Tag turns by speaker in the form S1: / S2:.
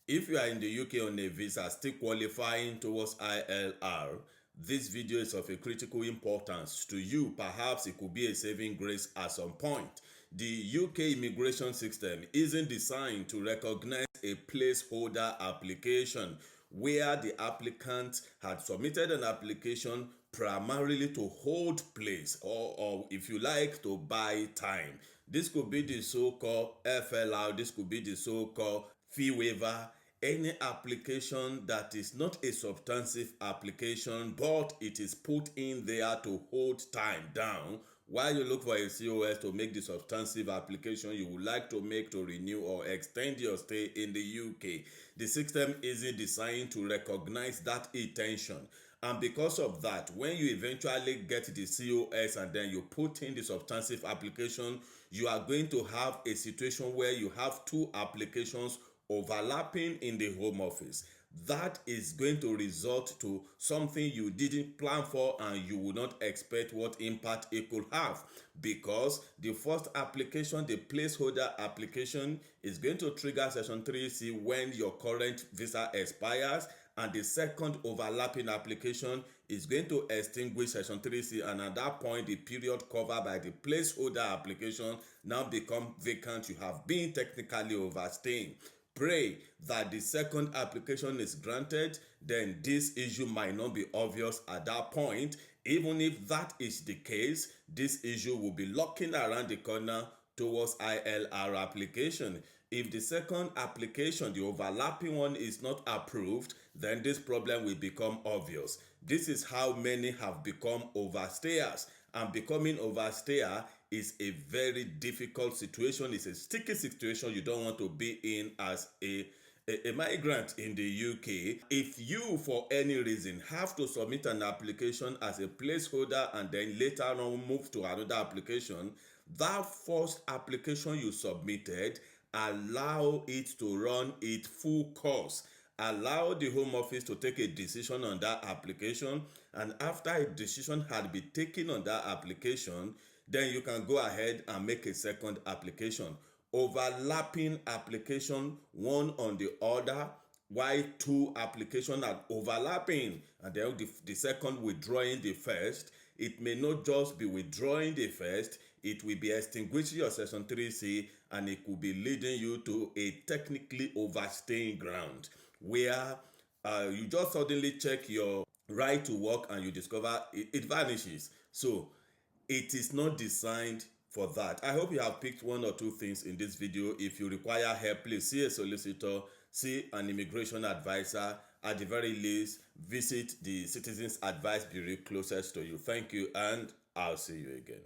S1: If you are in the UK on a visa still qualifying towards ILR, this video is of a critical importance to you. Perhaps it could be a saving grace at some point. The UK immigration system isn't designed to recognize a placeholder application where the applicant had submitted an application primarily to hold place or if you like, to buy time. This could be the so-called FLR, this could be the so-called fee waiver, any application that is not a substantive application but it is put in there to hold time down while you look for a COS to make the substantive application you would like to make to renew or extend your stay in the UK. The system isn't designed to recognize that intention. And because of that, when you eventually get the COS and then you put in the substantive application, you are going to have a situation where you have two applications overlapping in the Home Office. That is going to result to something you didn't plan for and you would not expect what impact it could have, because the first application, the placeholder application, is going to trigger section 3C when your current visa expires, and the second overlapping application is going to extinguish section 3C, and at that point the period covered by the placeholder application now become vacant. You have been technically overstaying. Pray that the second application is granted, then this issue might not be obvious at that point. Even if that is the case, this issue will be lurking around the corner towards ILR application. If the second application, the overlapping one, is not approved, then this problem will become obvious. This is how many have become overstayers, and becoming overstayer is a very difficult situation. It's a sticky situation you don't want to be in as a migrant in the UK. If you, for any reason, have to submit an application as a placeholder and then later on move to another application, that first application you submitted, allow it to run its full course. Allow the Home Office to take a decision on that application, and after a decision had been taken on that application, then you can go ahead and make a second application. Overlapping application, one on the other, why two applications are overlapping, and then the second withdrawing the first, it may not just be withdrawing the first, it will be extinguishing your section 3C, and it could be leading you to a technically overstaying ground where you just suddenly check your right to work and you discover it vanishes. So it is not designed for that. I hope you have picked one or two things in this video. If you require help, please see a solicitor, see an immigration advisor. At the very least, visit the Citizens Advice Bureau closest to you. Thank you, and I'll see you again.